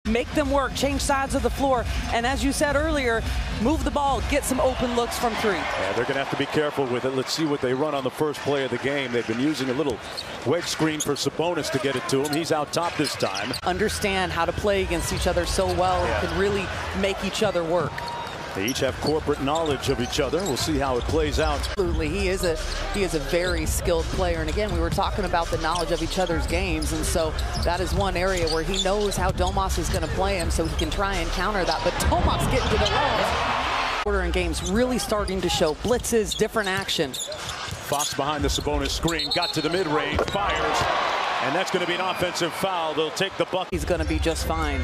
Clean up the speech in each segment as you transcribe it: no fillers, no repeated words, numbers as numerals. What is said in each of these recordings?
Make them work, change sides of the floor, and as you said earlier, move the ball, get some open looks from three. Yeah, they're going to have to be careful with it. Let's see what they run on the first play of the game. They've been using a little wedge screen for Sabonis to get it to him. He's out top this time. Understand how to play against each other so well and can really make each other work. They each have corporate knowledge of each other. We'll see how it plays out. Absolutely, he is a very skilled player. And again, we were talking about the knowledge of each other's games, and so that is one area where he knows how Domas is going to play him, so he can try and counter that. But Domas getting to the line. Order in games really starting to show blitzes, different action. Fox behind the Sabonis screen, got to the mid-range, fires, and that's going to be an offensive foul. They'll take the bucket. He's going to be just fine.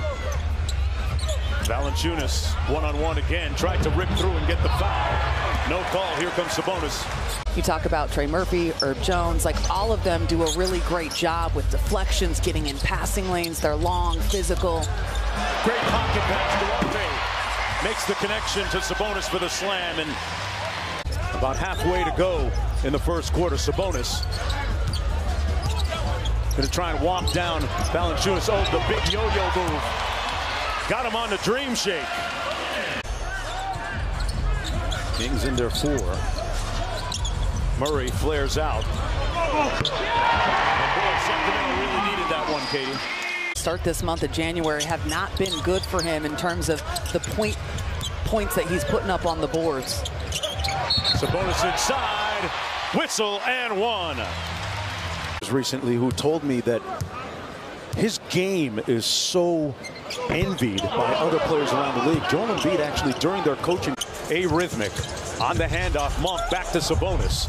Valanciunas one-on-one again, tried to rip through and get the foul. No call. Here comes Sabonis. You talk about Trey Murphy, Herb Jones, like all of them do a really great job with deflections, getting in passing lanes. They're long, physical. Great pocket pass. Duarte makes the connection to Sabonis for the slam, and about halfway to go in the first quarter. Sabonis going to try and walk down Valanciunas. Oh, the big yo-yo move. Got him on the dream shake. Kings in their 4. Murray flares out. And boy, Sacramento really needed that one, Katie. Start this month of January have not been good for him in terms of the points that he's putting up on the boards. Sabonis inside, whistle and one. Recently, who told me that his game is so envied by other players around the league. Joel Embiid actually during their coaching, arrhythmic on the handoff. Monk back to Sabonis,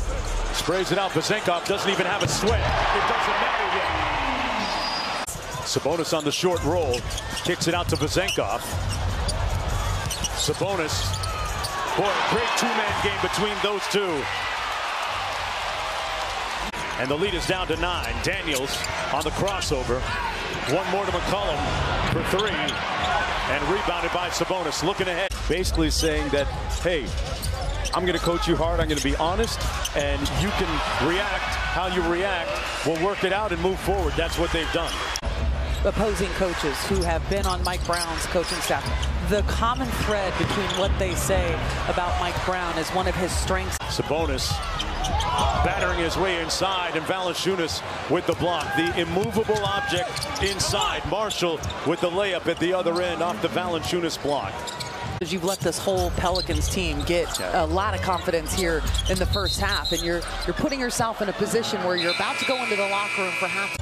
sprays it out. Vezenkov doesn't even have a sweat. It doesn't matter yet. Sabonis on the short roll, kicks it out to Vezenkov. Sabonis, boy, great two-man game between those two. And the lead is down to 9. Daniels on the crossover. One more to McCollum for 3. And rebounded by Sabonis. Looking ahead. Basically saying that, hey, I'm going to coach you hard. I'm going to be honest. And you can react how you react. We'll work it out and move forward. That's what they've done. Opposing coaches who have been on Mike Brown's coaching staff. The common thread between what they say about Mike Brown is one of his strengths. Sabonis battering his way inside, and Valanciunas with the block. The immovable object inside. Marshall with the layup at the other end off the Valanciunas block. You've let this whole Pelicans team get a lot of confidence here in the first half, and you're putting yourself in a position where you're about to go into the locker room for half.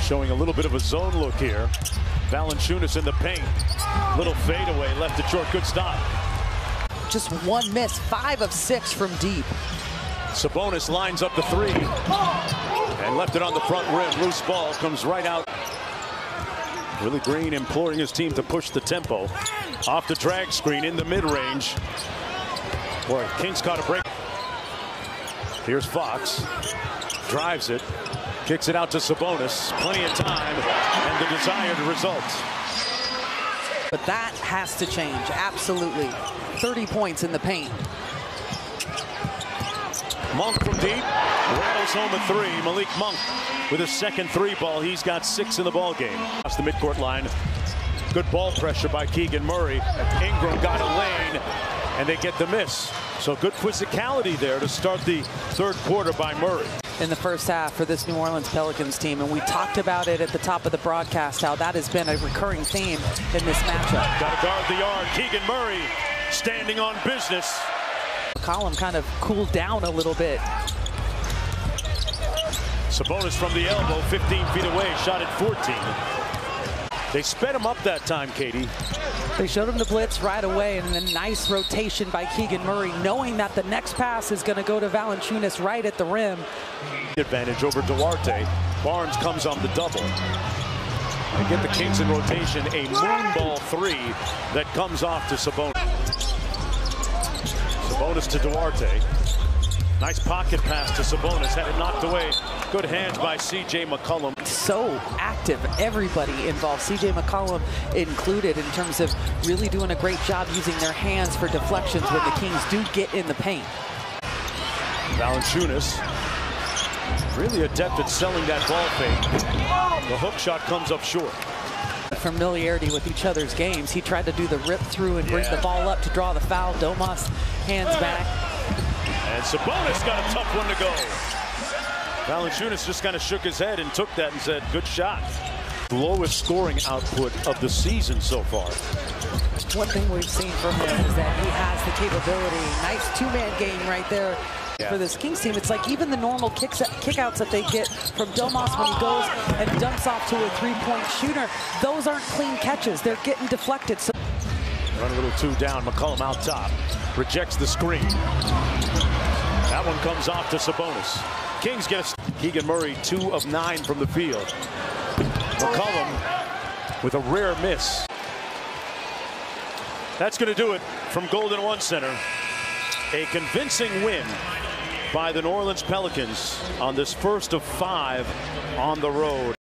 Showing a little bit of a zone look here. Valanciunas in the paint. Little fadeaway, left it short. Good stop. Just one miss, 5 of 6 from deep. Sabonis lines up the 3 and left it on the front rim. Loose ball comes right out. Willie Green imploring his team to push the tempo. Off the drag screen in the mid-range. Boy, Kings caught a break. Here's Fox. Drives it. Kicks it out to Sabonis. Plenty of time and the desired results. But that has to change, absolutely. 30 points in the paint. Monk from deep, rattles home a 3. Malik Monk with his second 3 ball. He's got 6 in the ball game. Across the midcourt line, good ball pressure by Keegan Murray. Ingram got a lane, and they get the miss. So good physicality there to start the third quarter by Murray. In the first half for this New Orleans Pelicans team, and we talked about it at the top of the broadcast, how that has been a recurring theme in this matchup. Got to guard the yard. Keegan Murray standing on business. McCollum kind of cooled down a little bit. Sabonis from the elbow, 15 feet away, shot at 14. They sped him up that time, Katie. They showed him the blitz right away, and a nice rotation by Keegan Murray, knowing that the next pass is going to go to Valanciunas right at the rim. Advantage over Duarte. Barnes comes on the double. They get the Kings in rotation. A moonball 3 that comes off to Sabonis. Sabonis to Duarte. Nice pocket pass to Sabonis. Had it knocked away. Good hands by C.J. McCollum. So active, everybody involved, C.J. McCollum included, in terms of really doing a great job using their hands for deflections when the Kings do get in the paint. Valanciunas really adept at selling that ball fake. The hook shot comes up short. Familiarity with each other's games. He tried to do the rip through and bring the ball up to draw the foul. Domas hands back. And Sabonis got a tough one to go. Valanciunas just kind of shook his head and took that and said, good shot. Lowest scoring output of the season so far. One thing we've seen from him is that he has the capability. Nice two-man game right there. For this Kings team, it's like even the normal kickouts that they get from Domas when he goes and dumps off to a three-point shooter, those aren't clean catches. They're getting deflected. So run a little two down. McCollum out top. Rejects the screen. That one comes off to Sabonis. Kings get a Keegan Murray 2 of 9 from the field. McCollum with a rare miss. That's going to do it from Golden One Center. A convincing win by the New Orleans Pelicans on this first of 5 on the road.